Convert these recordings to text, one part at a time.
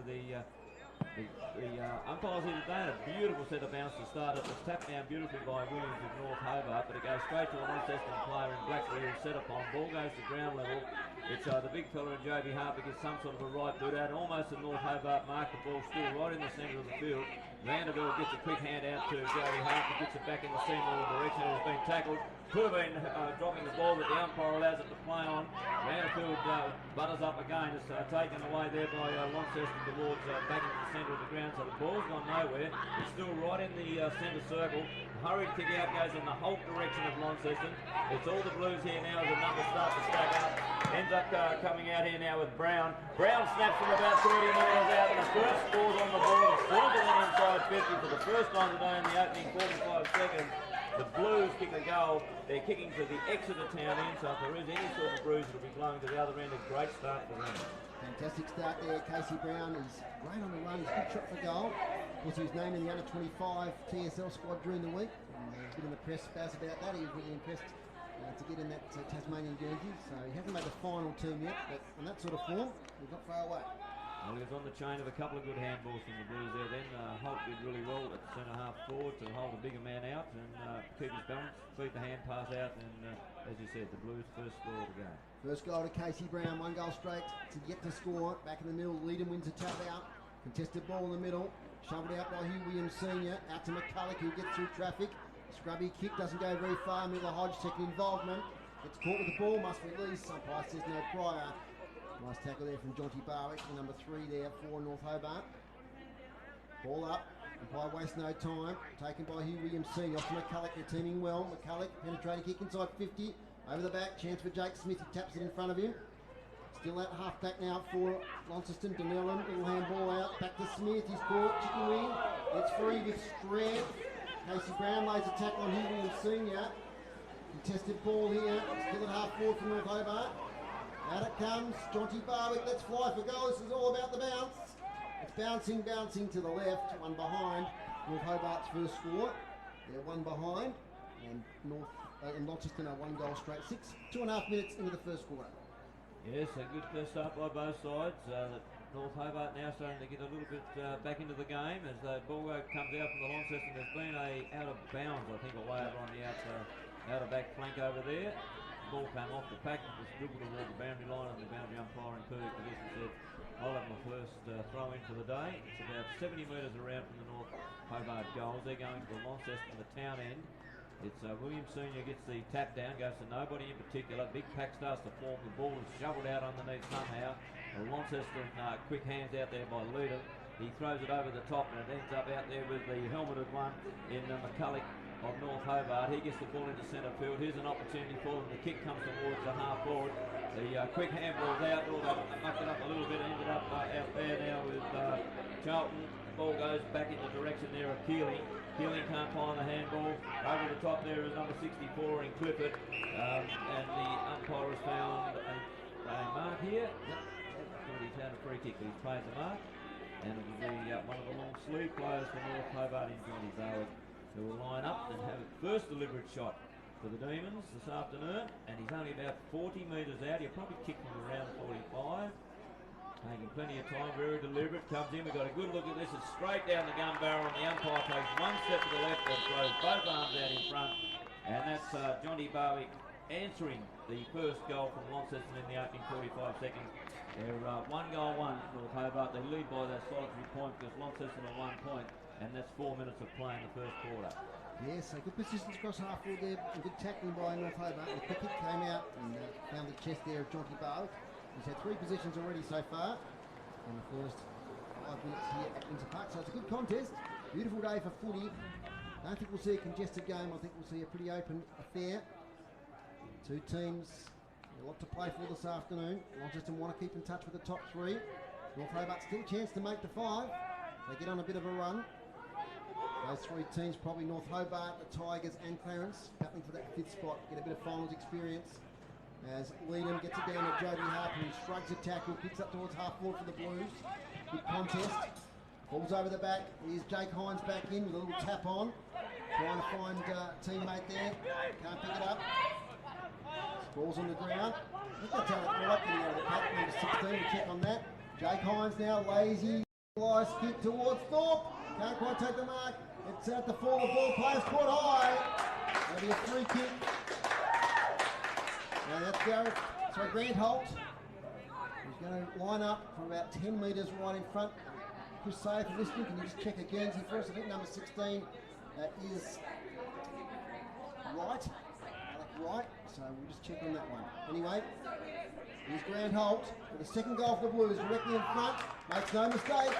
the umpires here today had a beautiful set of bounce to start it. It's tapped down beautifully by Williams of North Hobart, but it goes straight to a Launceston player in Blackberry who's set upon. Ball goes to ground level. It's the big fella in Joby Harper gets some sort of a right boot out. Almost a North Hobart mark. The ball still right in the centre of the field. Vanderbilt gets a quick hand out to Joby Harper, gets it back in the Seymour direction. It has been tackled. Could have been dropping the ball, but the umpire allows it to play on. Vanderbilt butters up again. It's taken away there by Launceston towards back into the centre of the ground. So the ball's gone nowhere. It's still right in the centre circle. Hurried kick out goes in the Holt direction of Launceston. It's all the Blues here now as the numbers start to stack up. Ends up coming out here now with Brown. Brown snaps from about 30 metres out and the first scores on the ball. It's still to the inside 50 for the first time today in the opening 45 seconds. The Blues kick a goal. They're kicking to the Exeter town end, so if there is any sort of bruise, it'll be blowing to the other end. A great start for them. Fantastic start there. Casey Brown is great on the run. He's a good shot for goal. Of course, he was named in the under-25 TSL squad during the week. And a bit in the press spouts about that. He was really impressed to get in that Tasmanian Guernsey. So he hasn't made the final team yet, but on that sort of form, he's not far away. Well, he was on the chain of a couple of good handballs from the Blues there then. Holt did really well at centre half forward to hold a bigger man out and keep his balance, beat the hand pass out, and as you said, the Blues first score of the game. First goal to Casey Brown, 1 goal straight to get to score. Back in the middle, Leadham wins a tap out. Contested ball in the middle, shoved out by Hugh Williams Sr. Out to McCulloch who gets through traffic. Scrubby kick, doesn't go very far. Miller Hodge, second involvement. Gets caught with the ball, must release. Umpire says no prior. Nice tackle there from Jonty Barwick, the number 3 there for North Hobart. Ball up, umpire wastes no time. Taken by Hugh Williams Sr. Off to McCulloch, they're teaming well. McCulloch, penetrating kick inside 50. Over the back, chance for Jake Smith, he taps it in front of him. Still at half back now for Launceston. Donnellan, little handball out, back to Smith, he's caught, chicken wing. It's free with strength. Casey Brown lays a tackle on Hugh Williams Sr. Contested ball here, still at half forward for North Hobart. Out it comes, Jonty Barwick, let's fly for goal. This is all about the bounce. It's bouncing to the left, one behind. North Hobart's first score. They're one behind, and Launceston are 1 goal straight. 2.5 minutes into the first quarter. Yes, a good first start by both sides. North Hobart now starting to get a little bit back into the game as the ball comes out from the Launceston. There's been a out of bounds, I think, away over on the outer back flank over there. Ball came off the pack, it was dribbled toward the boundary line, and the boundary umpire in Perth said, I'll have my first throw in for the day. It's about 70 metres around from the North Hobart goals. They're going to the Launceston, the town end. It's Williams Sr. gets the tap down, goes to nobody in particular. Big pack starts to form, the ball is shoveled out underneath somehow. Launceston, quick hands out there by Leadham. He throws it over the top and it ends up out there with the helmeted one in McCulloch of North Hobart. He gets the ball into centre field. Here's an opportunity for them. The kick comes towards the half forward. The quick handball's out. They mucked it up a little bit and ended up out there now with Charlton. The ball goes back in the direction there of Keeling. Keeling can't find the handball. Over the top there is number 64 in Clifford. And the umpire has found a mark here. He's had a free kick, but he's played the mark. And it will be one of the long sleeve players for North Hobart in Johnny Barwick, who will line up and have a first deliberate shot for the Demons this afternoon. And he's only about 40 metres out. He'll probably kick from around 45. Taking plenty of time, very deliberate. Comes in, we've got a good look at this. It's straight down the gun barrel, and the umpire takes one step to the left and throws both arms out in front. And that's Jonty Barwick answering the first goal from Launceston in the opening 45 seconds. They're 1 goal, 1 North Hobart. They lead by that solitary point because Launceston are 1 point, and that's 4 minutes of play in the first quarter. Yes, so good persistence across half forward there, and good tackling by North Hobart. The quick kick came out and found the chest there of Jonty Barwick. He's had 3 positions already so far in the first 5 minutes here at Windsor Park, so it's a good contest. Beautiful day for footy. I don't think we'll see a congested game. I think we'll see a pretty open affair. 2 teams, a lot to play for this afternoon. Launceston want to keep in touch with the top 3. North Hobart still a chance to make the 5. They get on a bit of a run. Those 3 teams, probably North Hobart, the Tigers and Clarence, battling for that 5th spot, get a bit of finals experience. As Leadham gets it down to Joby Harper, who shrugs a tackle, kicks up towards half forward for the Blues. Good contest. Ball's over the back. Here's Jake Hines back in with a little tap on. Trying to find a teammate there. Can't pick it up. Ball's on the ground. I think that's how it's right, getting out of the pack. Number 16 to check on that. Jake Hines now, lazy. Nice kick towards Thorpe. Can't quite take the mark. It's out to fall. The ball players caught high. That'll be a free kick. Now that's Gareth. So Grant Holt. He's going to line up from about 10 metres right in front. Chris Say, for listening, can you just check a Guernsey for us? I think number 16 is Wright. Right, so we'll just check on that one. Anyway, here's Grant Holt for the second goal for the Blues, directly in front. Makes no mistake.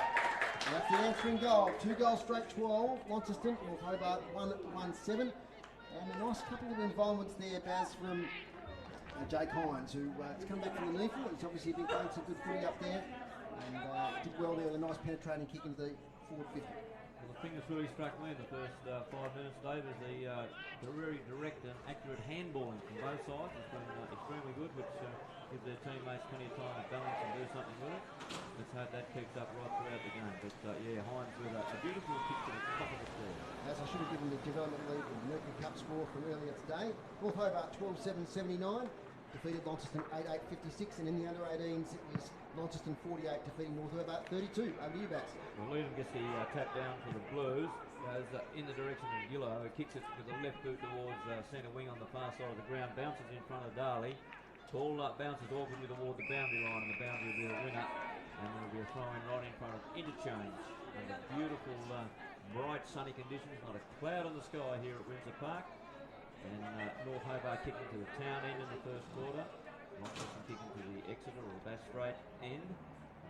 And that's the answering goal. 2 goals straight, 12. Launceston, North Hobart 1-1-7. And a nice couple of involvements there, Baz, from Jake Hines, who has come back from the knee for it. He's obviously been playing some good footy up there. And did well there with a nice penetrating kick into the forward 50. Well, the thing that's really struck me in the first 5 minutes, Dave, is the very direct and accurate handballing from both sides. It's been extremely good, which gives their teammates plenty of time to balance and do something with it. Let's hope that keeps up right throughout the game. But yeah, Hines with a beautiful kick to the top of the score. As I should have given the development league the Mercury Cup score from earlier today. North Hobart 12-7-79. Defeated Launceston 8-8-56, and in the under-18s it was Launceston 48 defeating North Hobart 32. Over to you, Bats. Well, Leedham gets the tap down for the Blues, goes in the direction of Gillow, who kicks it with the left boot towards centre wing on the far side of the ground, bounces in front of Darley. Ball bounces awkwardly toward the boundary line, and the boundary will be the winner, and there will be a throw-in right in front of interchange. Under beautiful, bright sunny conditions, not a cloud in the sky here at Windsor Park. And North Hobart kicking to the town end in the first quarter. Launceston kicking to the Exeter or Bass Strait end.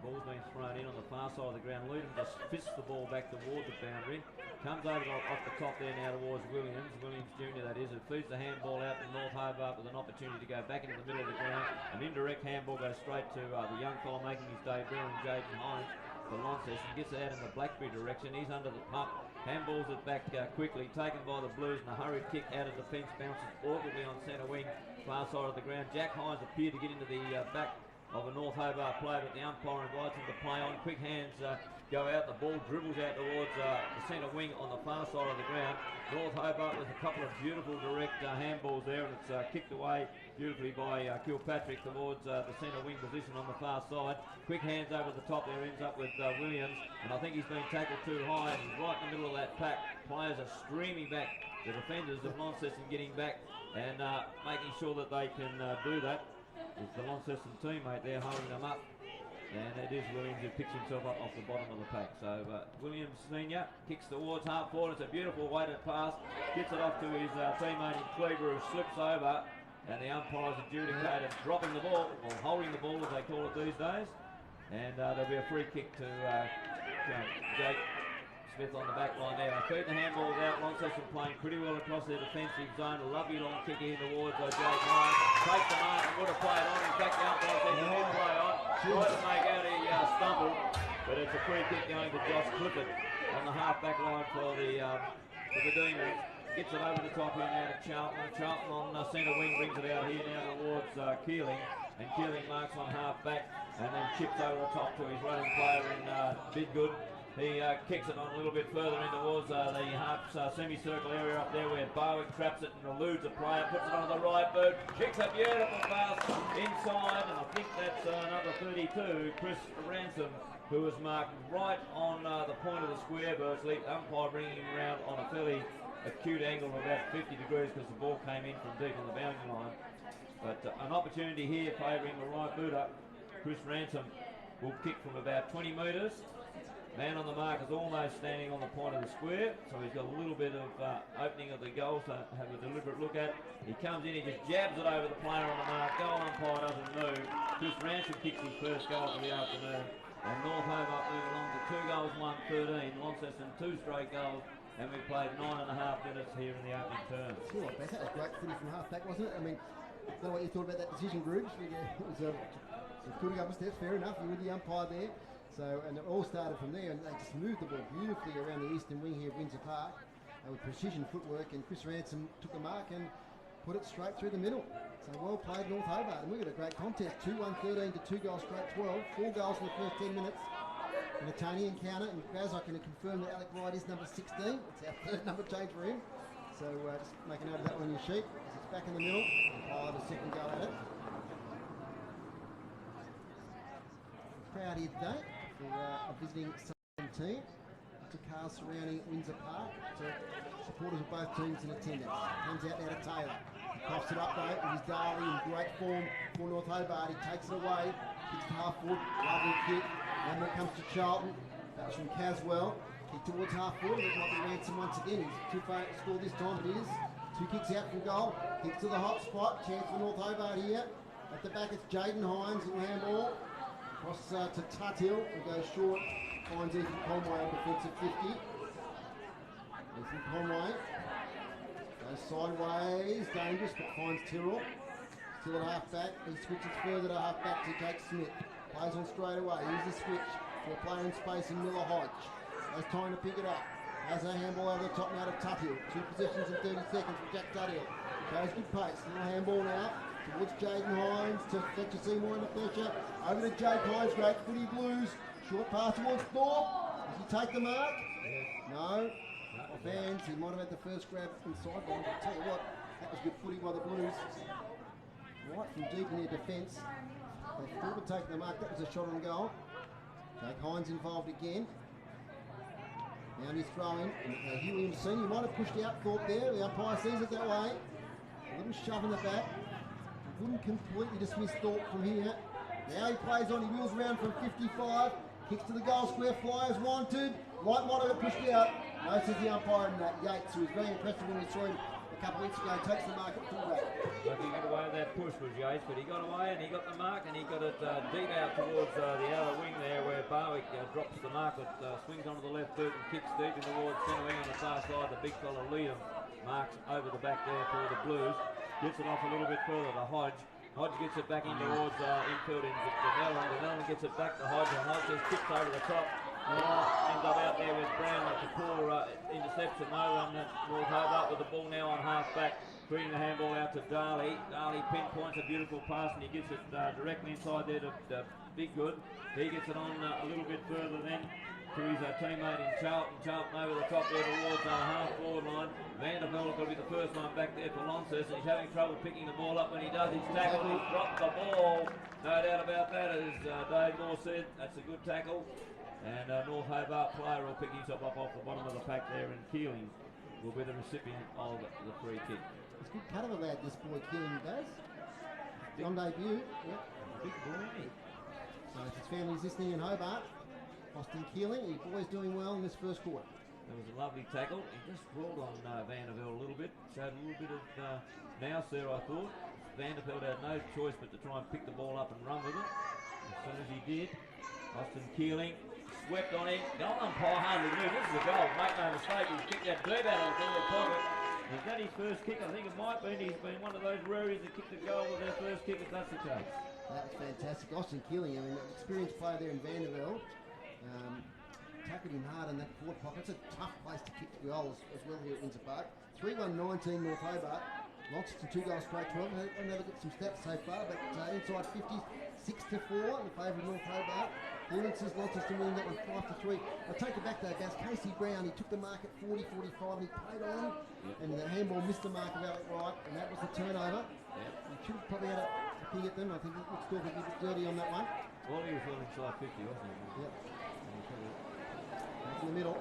Ball's been thrown in on the far side of the ground. Leedham just fists the ball back toward the boundary. Comes over off the top there now towards Williams. Williams Jr. that is. Who feeds the handball out to North Hobart with an opportunity to go back into the middle of the ground. An indirect handball goes straight to the young fellow making his debut in Jaden Hines for Launceston. Gets it out in the Blackberry direction. He's under the pump. Handballs it back quickly, taken by the Blues, and a hurried kick out of defence, bounces awkwardly on centre wing, far side of the ground. Jack Hines appeared to get into the back of a North Hobart player, but the umpire invites him to play on. Quick hands go out, the ball dribbles out towards the centre wing on the far side of the ground. North Hobart with a couple of beautiful direct handballs there, and it's kicked away beautifully by Kilpatrick towards the centre wing position on the far side. Quick hands over the top there, ends up with Williams, and I think he's been tackled too high, and he's right in the middle of that pack. Players are streaming back. The defenders of Launceston getting back and making sure that they can do that. It's the Launceston teammate there holding them up, and it is Williams who picks himself up off the bottom of the pack. So Williams Senior kicks towards half forward. It's a beautiful weighted pass, gets it off to his teammate in Cleaver, who slips over, and the umpire's adjudicated dropping the ball, or holding the ball as they call it these days. And there'll be a free kick to Jake Smith on the back line there. They feed the handballs out. Launceston playing pretty well across their defensive zone. A lovely long kick in towards Jake Hines. Takes the mark and would have played on. In fact, the umpire said he did play on. Tried to make out he stumbled, but it's a free kick going to Josh Clifford on the half-back line for the Demons. Gets it over the top here now to Charlton. Charlton on centre wing brings it out here now towards Keeling. And Keeling marks on half-back and then chips over the top to his running player in Bidgood. He kicks it on a little bit further in towards the half semicircle area up there where Barwick traps it and eludes a player, puts it on the right boot, kicks a beautiful pass inside, and I think that's number 32, Chris Ransom, who was marked right on the point of the square virtually. Umpire bringing him around on a fairly acute angle of about 50 degrees because the ball came in from deep on the boundary line. But an opportunity here favouring the right booter. Chris Ransom will kick from about 20 metres. Man on the mark is almost standing on the point of the square, so he's got a little bit of opening of the goal to have a deliberate look at. He comes in, he just jabs it over the player on the mark. Goal umpire doesn't move. Chris Ransom kicks his first goal for the afternoon. And North Hobart move along to 2 goals, 1-13. Launceston 2 straight goals, and we played 9.5 minutes here in the opening term. Sure, that was great finish from half back, wasn't it? I mean, I don't know what you thought about that decision, Grooves. It was good up the steps, fair enough. You were the umpire there. So, and it all started from there, and they just moved the ball beautifully around the eastern wing here at Windsor Park with precision footwork, and Chris Ransom took the mark and put it straight through the middle. So well played North Hobart, and we've got a great contest, 2-1-13 to 2 goals straight 12, 4 goals in the first 10 minutes. In a Tony encounter, and Baz, I can confirm that Alec Wright is number 16. It's our third number change for him. So just make a note of that on your sheet. It's back in the middle, and I'll have a second go at it. Crowd here today for a visiting R10. Lots of cars surrounding Windsor Park. So supporters of both teams in attendance. Comes out now to Taylor. He coughs it up though. It was Darley in great form for North Hobart. He takes it away. Kicks to half forward. Lovely kick. And when it comes to Charlton, that's from Caswell. Kick towards half forward. It might be Ransom once again. He's too far to score this time, but it is. 2 kicks out from goal. Kicks to the hot spot. Chance for North Hobart here. At the back it's Jaden Hines in handball. Cross to Tuthill, who goes short. Finds Ethan Conway on defensive 50. Ethan Conway goes sideways, dangerous, but finds Tyrrell. Still at half back. He switches further to half back to Jake Smith. Plays on straight away. Here's the switch for a player in space in Miller Hodge. Has time to pick it up. Has a handball over the top now to Tuthill. 2 possessions in 30 seconds for Jack Tuthill. Goes good pace. Little handball now towards Jaden Hines to Fletcher Seymour under pressure. Over to Jake Hines. Great footy Blues. Short pass towards Thorpe. Does he take the mark? No. Off hands. He might have had the first grab inside, but I'll tell you what, that was good footy by the Blues. Right from deep in their defence. They thought of taking the mark. That was a shot on goal. Jake Hines involved again. Now he's throwing. Hugh Williams Senior might have pushed out Thorpe there. The umpire sees it that way. A little shove in the back. Wouldn't completely dismiss Thorpe from here. Now he plays on. He wheels around from 55. Kicks to the goal square. Flyers wanted. White might have pushed out. No, says the umpire in that. Yates, who was very impressive when we saw him a couple of weeks ago, takes the mark at fullback. Look, he got away with that push was Yates, but he got away and he got the mark and he got it deep out towards the outer wing there where Barwick drops the mark, but swings onto the left boot and kicks deep in towards centre wing on the far side. The big fella Liam marks over the back there for the Blues. Gets it off a little bit further to Hodge. Hodge gets it back in towards infield in Denellen. Denellen gets it back to Hodge and Hodge just tips over the top. Ends up out there with Brown at the poor interception though. North Hobart with the ball now on half back, bringing the handball out to Darley. Darley pinpoints a beautiful pass and he gets it directly inside there to Big Good. He gets it on a little bit further then to his teammate in Charlton. Charlton over the top there towards half forward line. Vanderbilt will be the first one back there for Launceston. He's having trouble picking the ball up when he does his tackle. He's dropped the ball. No doubt about that, as Dave Moore said. That's a good tackle. And North Hobart player will pick himself up off the bottom of the pack there, and Keeling will be the recipient of the free kick. It's a good cut of a lad, this boy Keeling does. On debut. Yep. Big boy, isn't he? So if his family's listening in Hobart, Austin Keeling, the boy's doing well in this first quarter. There was a lovely tackle. He just crawled on Vanderbilt a little bit. Showed a little bit of nous there, I thought. Vanderbilt had no choice but to try and pick the ball up and run with it. As soon as he did, Austin Keeling swept on him. Goal umpire hardly knew this is a goal. Make no mistake, he's kicked that deep out of the forward pocket. Is that his first kick? I think it might be. He's been one of those rareties that kicked a goal with their first kick, if that's the case. That was fantastic. Austin Keeling, I mean, an experienced player there in Vanderbilt. Tackled him hard in that forward pocket. It's a tough place to kick goals as well here at Windsor Park. 3-1-19 North Hobart. Launceston 2 goals straight 12. I know they've got some stats so far, but inside 50, 6-4 in favour of North Hobart. Leland says Launceston winning that one 5-3. I'll take it back though, Baz. Casey Brown, he took the mark at 40-45 and he played on. And the handball missed the mark of Alec Wright, and that was the turnover. He should have probably had a ping at them. I think it looks still a bit dirty on that one. Well, he was well inside 50, wasn't he? Yep. Back in the middle.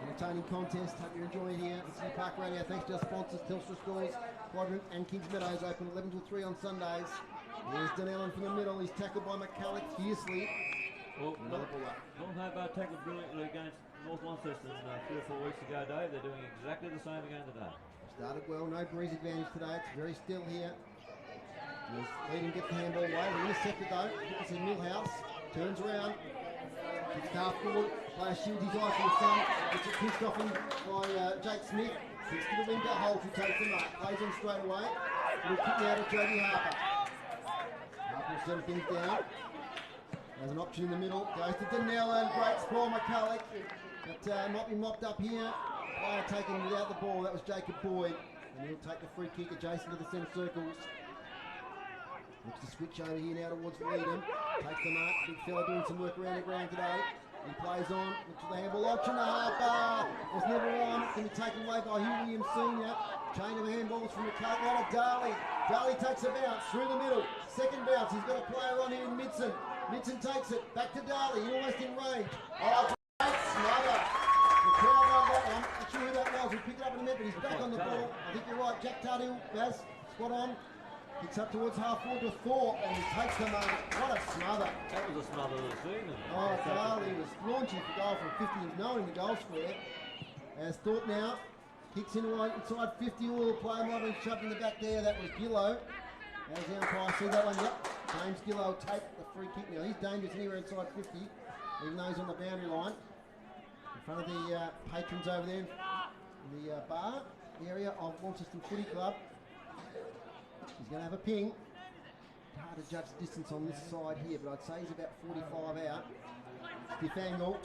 Entertaining contest. Hope you're enjoying here at City Park Radio. Thanks to our sponsors, Telstra Schools, Quadrant and Kings Meadows, open 11 till 3 on Sundays. Here's Denellen from the middle. He's tackled by McCulloch fiercely. Well, North Hobart tackled brilliantly against North Launceston 3 or 4 weeks ago, Dave. They're doing exactly the same again today. Started well, no breeze advantage today. It's very still here. He's leading, gets the handball away. He intercepted though. It's in Millhouse. Turns around. Kicks half forward. Player shields his eye from the sun. Gets it pushed off him by Jake Smith. Kicks to the wing to Holt, who takes the mark. Plays on straight away. Little kick out of Jody Harper. Harper will settle things down. There's an option in the middle. Goes to Denellen. Great sprawl, McCulloch. But might be mopped up here. Player taken without the ball. That was Jacob Boyd. And he'll take the free kick adjacent to the centre circles. Looks to switch over here now towards Leedham. Takes the mark. Big fella doing some work around the ground today. He plays on. Looks for the handball option. Harper was never on. Can be taken away by Hugh Williams Senior. Chain of handballs from McCulloch. Out of Darley. Darley takes a bounce through the middle. Second bounce. He's got a player on here in Midson. Midson takes it back to Darley. Almost in range. Oh, think you're right. Jack Tardill, Baz, spot on. Kicks up towards half forward to Thorpe, and he takes the moment. What a smother. That was a smother of the season. Oh, Darley was launching for goal from 50, he's knowing the goal square. As Thorpe now kicks inside 50, all the play might have been shoved in the back there. That was Gillow. As the umpire see that one, yep. James Gillow will take the free kick now. He's dangerous anywhere inside 50, even though he's on the boundary line. In front of the patrons over there in the bar area of Launceston Footy Club. He's going to have a ping. Hard to judge the distance on this side here, but I'd say he's about 45 out. Stiff angle.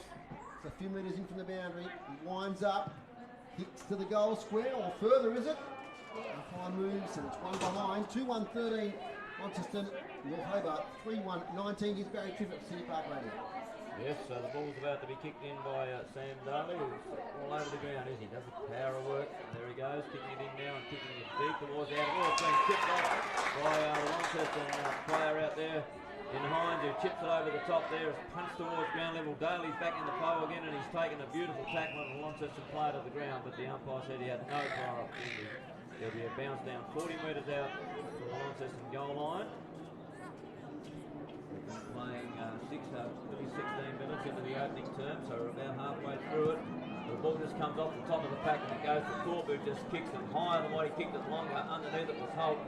It's a few metres in from the boundary. He winds up. Kicks to the goal square, or further, is it? Umpire moves, and it's one behind. 2-1-13, Launceston, North Hobart. 3-1-19. Here's Barry Triffett, City Park Radio. Yes, so the ball's about to be kicked in by Sam Darley, who's all over the ground, isn't he? Does a power of work. There he goes, kicking it in now and kicking it deep towards out. Oh, it's been chipped off by the Launceston player out there in Hines, who chips it over the top there. It's punched towards ground level. Daly's back in the pole again, and he's taken a beautiful tackle on the Launceston player to the ground, but the umpire said he had no power opportunity. There'll be a bounce down 40 metres out to the Launceston goal line. We've been playing nearly 16 minutes into the opening term, so we're about halfway through it. The ball just comes off the top of the pack and it goes to Thorpe, who just kicks it higher than what he kicked it longer. Underneath it was Holt.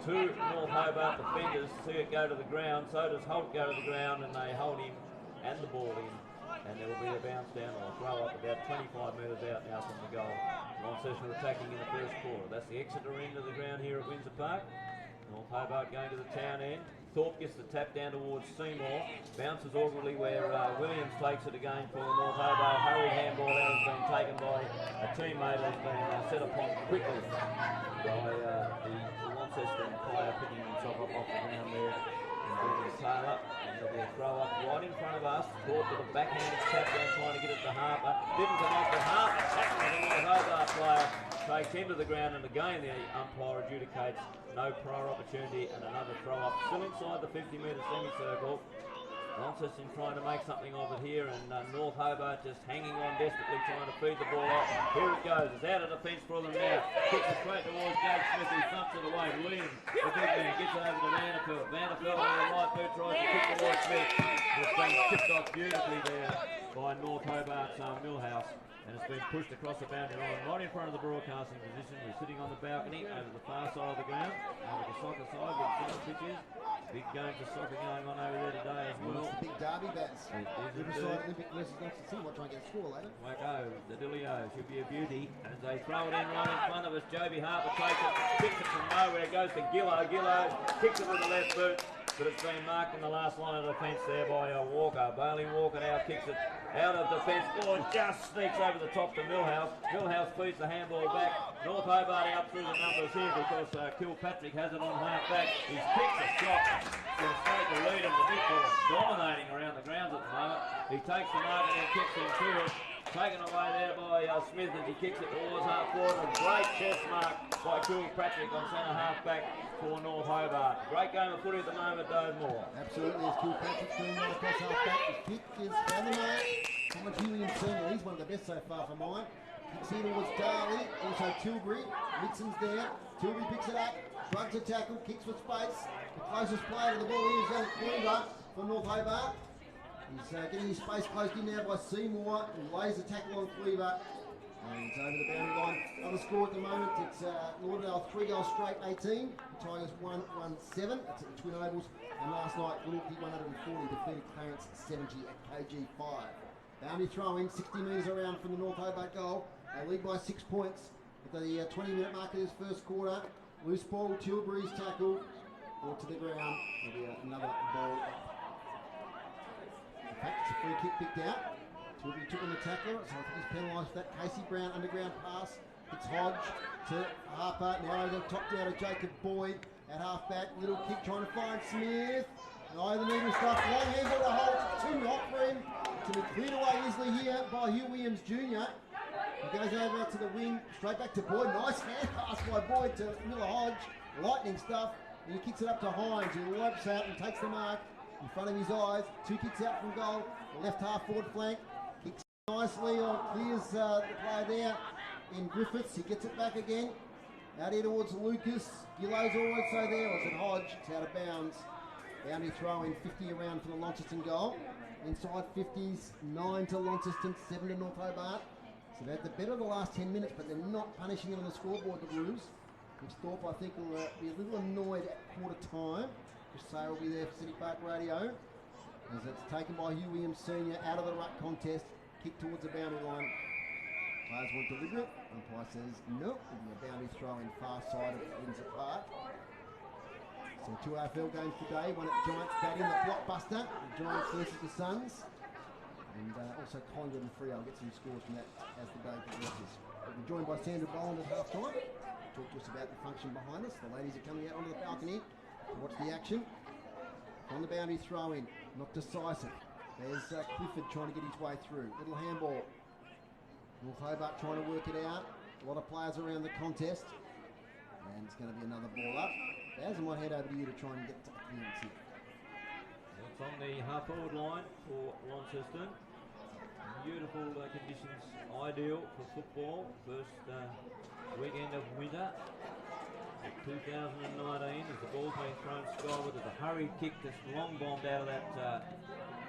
Two North Hobart defenders see it go to the ground, so does Holt go to the ground, and they hold him and the ball in. And there will be a bounce down or a throw up about 25 metres out now from the goal. Launceston attacking in the first quarter. That's the Exeter end of the ground here at Windsor Park. North Hobart going to the town end. Thorpe gets the tap down towards Seymour. Bounces awkwardly where Williams takes it again for North Hobart. Hurried handball out has been taken by a teammate, has been set upon quickly by the Launceston player picking himself up off the ground there and doing his tail up. And there'll be a throw up right in front of us. Thorpe with a backhanded tap down trying to get it to Harper. Didn't connect, but Harper tackling the North Hobart player. Takes him to the ground, and again the umpire adjudicates no prior opportunity, and another throw up still inside the 50-metre semicircle. Launceston trying to make something of it here, and North Hobart just hanging on desperately, trying to feed the ball off. Here it goes, it's out of defence for them now. Kicks it straight towards Jake Smith, who thumps it away. Williams, the big man, gets it over to Vanderfeld. Vanderfeld on the right boot tries to kick towards Smith. It's been chipped off beautifully there by North Hobart's Millhouse. And it's been pushed across the boundary line right in front of the broadcasting position. We're sitting on the balcony over the far side of the ground, over the soccer side with the pitches. Big games of soccer going on over there today as well. It's the big derby, Baz. Riverside Olympic versus Launceston City. We'll try and get a score later. Wacko, the Dillio should be a beauty. As they throw it in right in front of us, Joby Harper takes it, kicks it from nowhere, goes to Gillow. Gillow kicks it with the left boot, but it's been marked in the last line of defence there by Walker. Bailey Walker now kicks it out of defence. Oh, just sneaks over the top to Millhouse. Millhouse feeds the handball back. North Hobart out through the numbers here because Kilpatrick has it on half back. He's kicked a shot to straight to lead, and the big boy dominating around the grounds at the moment. He takes the mark and then kicks into it. Taken away there by Smith as he kicks it towards half forward. A great chest mark by Kilpatrick on centre half back for North Hobart. Great game of footy at the moment, Dave Moore. Absolutely, as Kilpatrick's doing right across half back. The kick is found the mark. Thomas Hewley Senior, he's one of the best so far for mine. Kicks in towards Darley, also Tilbury. Nixon's there. Tilbury picks it up, shrugs a tackle, kicks for space. The closest player to the ball is Cleaver for North Hobart. He's getting his space closed in now by Seymour, who lays the tackle on Cleaver. And he's over the boundary line. Other score at the moment, it's Lauderdale 3 goals straight, 18. The Tigers 1-1-7. That's at the Twin Ovals. And last night, Wilkie 140 defeated Clarence 70 at KG 5. Boundary throw-in, 60 metres around from the North Hobart goal. They lead by 6 points at the 20-minute mark of this first quarter. Loose ball, Tilbury's tackle, brought to the ground. There'll be another ball. In fact, it's a free kick picked out. Tilbury took on the tackler, so I think he's penalised for that. Casey Brown, underground pass. It's Hodge to Harper. Now over the top down to Jacob Boyd at half back. Little kick trying to find Smith. No, the needle stuff. Long handball to Holt. Too hot for him. To be cleared away easily here by Hugh Williams Jr. He goes over to the wing, straight back to Boyd. Nice hand pass by Boyd to Miller Hodge. Lightning stuff. And he kicks it up to Hines, who wipes out and takes the mark in front of his eyes. 2 kicks out from goal. The left half forward flank. Kicks nicely on, clears the player there in Griffiths. He gets it back again. Out here towards Lucas. Gillo's also there. Was it Hodge? It's out of bounds. Boundary throw in 50 around for the Launceston goal. Inside 50s, 9 to Launceston, 7 to North Hobart. So they've had the better of the last 10 minutes, but they're not punishing them on the scoreboard, the Blues. Which Thorpe, I think, will be a little annoyed at quarter time. Chris Sayer will be there for City Park Radio. As it's taken by Hugh Williams Sr. out of the ruck contest, kick towards the boundary line. Players want deliberate. Umpire says no. It'll be a boundary throw in far side of Windsor Park. So 2 AFL games today. One at Giants Stadium, the blockbuster. The Giants versus the Suns. And also Collingwood and Freo. I'll get some scores from that as the day progresses. We'll be joined by Sandra Boland at half time. Talk to us about the function behind us. The ladies are coming out onto the balcony to watch the action. On the boundary throw in, not decisive. There's Clifford trying to get his way through. Little handball. North Hobart trying to work it out. A lot of players around the contest. And it's going to be another ball up. Baz, I might head over to you to try and get to the clearance here. It's on the half-forward line for Launceston. Beautiful conditions, ideal for football. First weekend of winter. 2019 as the ball's been thrown skyward. There's a hurried kick that's long bombed out of that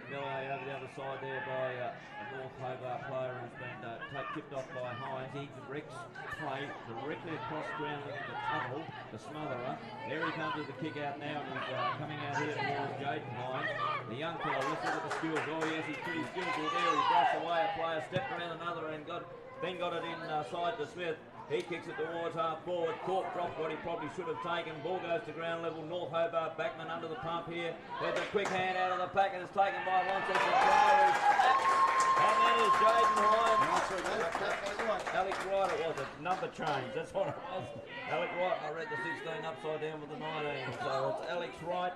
melee over the other side there by a North Hobart player who's been tipped off by Hines. He directs play directly across ground into the tunnel, the smotherer. There he comes with the kick out now, and he's coming out here towards Jaden Hines. The young fellow, let's look at the skills. Oh yes, he's pretty skillful there. He brushed away a player, stepped around another and got it inside to Smith. He kicks it towards half forward. Cork dropped what he probably should have taken. Ball goes to ground level. North Hobart backman under the pump here. There's a quick hand out of the pack and it's taken by Launceston player. And that is Jaden Hines. Alex Wright, it was a number change. That's what it was. Alex Wright, I read the 16 upside down with the 19. So it's Alex Wright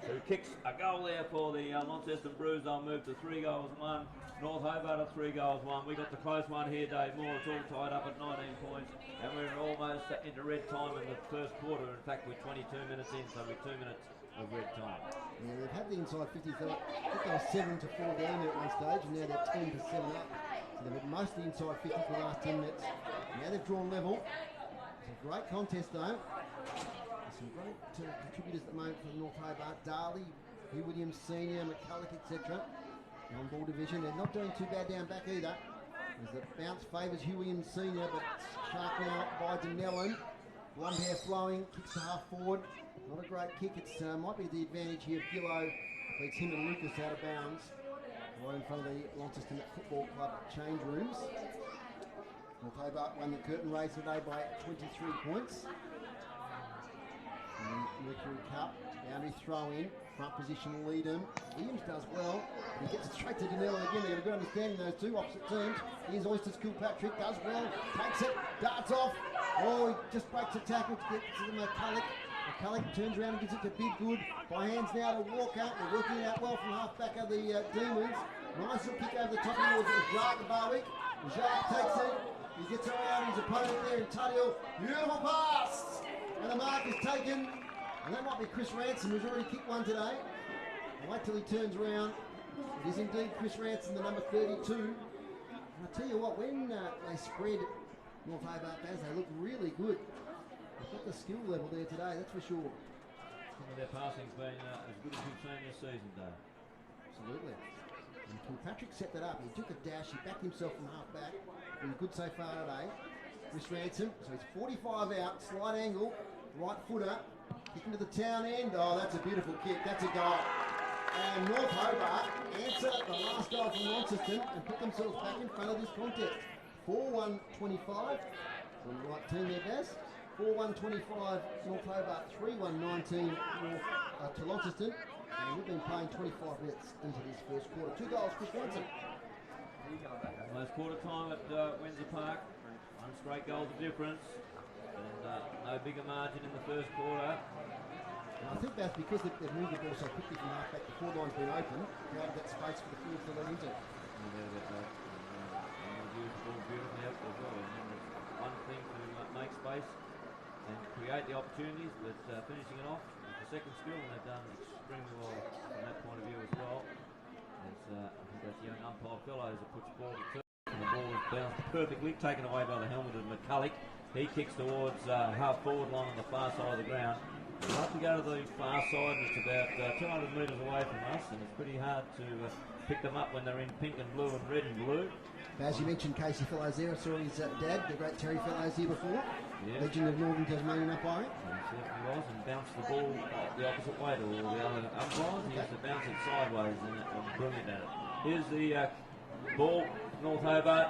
who kicks a goal there for the Launceston Blues. They'll move to 3 goals 1. North Hobart at 3 goals 1. We got the close one here, Dave Moore. It's all tied up at 19 points. And we're almost into red time in the first quarter. In fact, we're 22 minutes in, so we're 2 minutes of red time. Yeah, they've had the inside 50. I think they were 7 to 4 down there at one stage, and now they're 10 to 7 up. So they've had most of the inside 50 for the last 10 minutes. Now they've drawn level. It's a great contest, though. There's some great contributors at the moment for the North Hobart. Darley, Hugh Williams Sr., McCulloch, etc. On ball division. They're not doing too bad down back either. As the bounce favours Hugh Williams Sr., but Shark now bides a melon. Blonde hair flowing, kicks to half forward. Not a great kick. It might be the advantage here of Gillo. Beats him and Lucas out of bounds. Right in front of the Launceston Football Club change rooms. North Hobart won the curtain race today by 23 points. And Mercury Cup, boundary throw in, front position lead him. Williams does well, but he gets it straight to Danella again. They've got a good understanding, those two opposite teams. Here's Oysters Kilpatrick, does well, takes it, darts off. Oh, he just breaks a tackle to get to the McCulloch. McCulloch turns around and gives it to Big Good. By hands now to Walker. They're working out well from half back of the Demons. Nice little kick over the top towards Jacques Barwick. Jacques takes it. He gets around his opponent there in Tuthill. Beautiful pass! And the mark is taken. And that might be Chris Ransom, who's already kicked one today. Wait till he turns around. It is indeed Chris Ransom, the number 32. And I tell you what, when they spread North Hobart Baz, they look really good. They've got the skill level there today, that's for sure. Some of their passing's been as good as we've seen this season, Dave. Absolutely. And Kilpatrick set that up. He took a dash, he backed himself from half back. Been good so far today. Chris Ransom, so he's 45 out, slight angle, right footer. Kicking to the town end. Oh, that's a beautiful kick. That's a goal. And North Hobart answer the last goal from Launceston and put themselves back in front of this contest. 4-1-25 from the right team there, Baz. 4-1-25 North Hobart, 3-1-19 to Launceston. And we've been playing 25 minutes into this first quarter. 2 goals, Chris Ransom. Almost quarter time at Windsor Park. 1 straight goal of difference. And no bigger margin in the first quarter. And I think that's because they've moved the ball so quickly from half back. The forward line's been open, created that space for the field to let into. Beautifully out as well. And it's one thing to make space and create the opportunities, but finishing it off is the second skill, and they've done extremely well from that point of view as well. I think that's young umpire Fellows that puts the ball to turn. And the ball is bounced perfectly, taken away by the helmet of McCulloch. He kicks towards half forward line on the far side of the ground. We'll have to go to the far side, and it's about 200 metres away from us, and it's pretty hard to pick them up when they're in pink and blue and red and blue. As you mentioned, Casey Fellows there. I saw his dad, the great Terry Fellows, here before. Yeah. Legend of Northern Tasmanian umpire. He certainly was, and bounced the ball the opposite way to all the other umpires. He used to bounce it sideways, and it was brilliant at it. Here's the ball, North Hobart.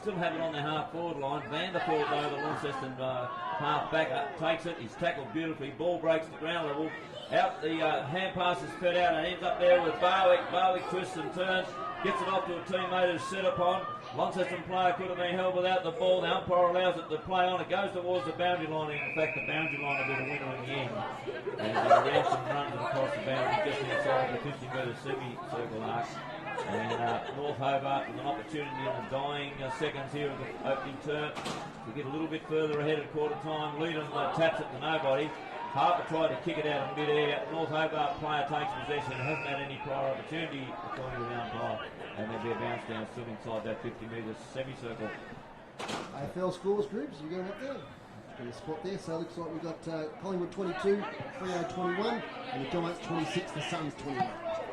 Still have it on their half forward line. Vanderford, though, the Launceston half back takes it. He's tackled beautifully. Ball breaks to ground level. Out the hand pass is fed out and ends up there with Barwick. Barwick twists and turns. Gets it off to a teammate who's set upon. Launceston player could have been held without the ball. The umpire allows it to play on. It goes towards the boundary line. In fact, the boundary line will be the winner in the end. And Ransom runs it across the boundary just inside the 50-metre semicircle arc. And North Hobart with an opportunity in the dying seconds here of the opening turn to get a little bit further ahead at quarter time. Leedham taps it to nobody. Harper tried to kick it out of mid-air. North Hobart player takes possession. Hasn't had any prior opportunity according to the umpire. And there'll be a bounce down still inside that 50-metre semicircle. AFL scores groups, you going up there? Got a spot there, so it looks like we've got Collingwood 22, Freo 21, and the Giants 26, the Suns 21.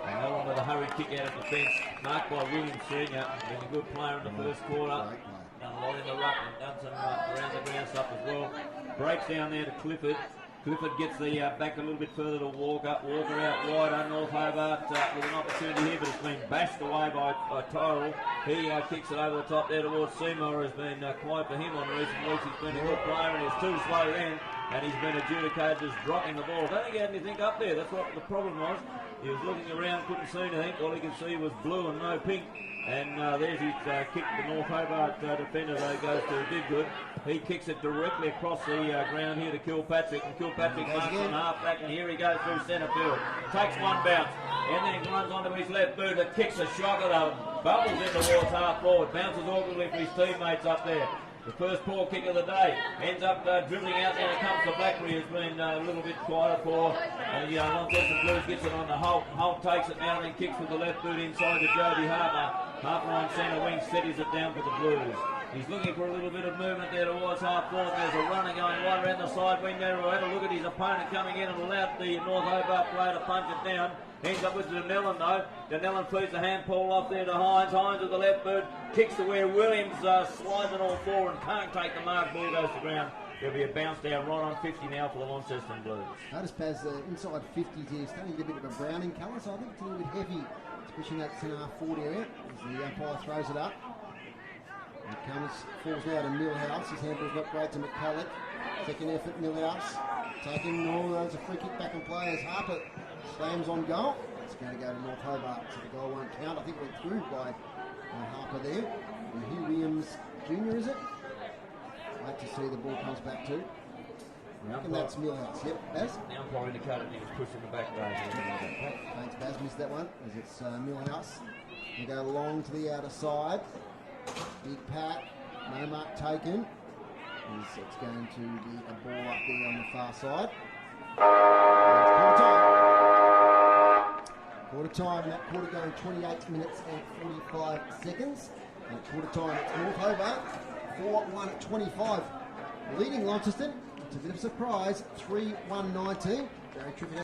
And that one with a hurried kick out of defence, marked by William Senior, being a good player in the first quarter. Done a lot in the ruck and done some around the ground stuff as well. Breaks down there to Clifford. Clifford gets the back a little bit further to Walker out wide. North Hobart with an opportunity here, but it's been bashed away by Tyrrell. He kicks it over the top there towards Seymour, has been quiet for him on recent weeks. He's been a good player and he's too slow in, and he's been adjudicated as dropping the ball. I don't think he had anything up there. That's what the problem was. He was looking around, couldn't see anything. All he could see was blue and no pink. And there's his kick. The North Hobart defender, though, goes to Didgood. He kicks it directly across the ground here to Kilpatrick. And Kilpatrick marks from half back, and here he goes through centre field. Takes one bounce, and then he runs onto his left boot and kicks a shocker, though. Bubbles in towards half forward. Bounces awkwardly for his teammates up there. The first poor kick of the day ends up dribbling out there. It comes to Blackberry, who's been a little bit quieter for Launceston Blues. Gets it on the Holt. Holt takes it now and then kicks with the left boot inside to Jody Harper. Harper on centre wing steadies it down for the Blues. He's looking for a little bit of movement there towards half forward. There's a runner going right around the side wing there. We'll have a look at his opponent coming in and allowed the North Hobart player to punch it down. Ends up with Denellen though. Denellen feeds the hand pull off there to Hines. Hines with the left boot kicks to where Williams slides it all forward and can't take the mark. Ball goes to ground. There'll be a bounce down right on 50 now for the Launceston Blues. Notice Baz, inside 50s here, starting to get a bit of a browning colour, so I think it's a little bit heavy, especially in that centre half forward area as the umpire throws it up. It comes, falls now to Millhouse. His handball's not great to McCulloch. Second effort, Millhouse. Taking there's a free kick back and play as Harper slams on goal. It's going to go to North Hobart, so the goal won't count. I think we're through by Harper there. And Hugh Williams Jr., is it? Wait to see the ball comes back to. And that's Millhouse. Yep, Baz. The umpire indicated he was pushing the back day. Thanks, Baz. Missed that one as it's Millhouse. We go long to the outer side. Big pat, no mark taken. It's going to be a ball up there on the far side. Quarter time, that quarter going 28 minutes and 45 seconds. And at quarter time, it's North Hobart, 4-1 at 25. Leading Launceston, it's a bit of a surprise, 3-1-19. Very tricky.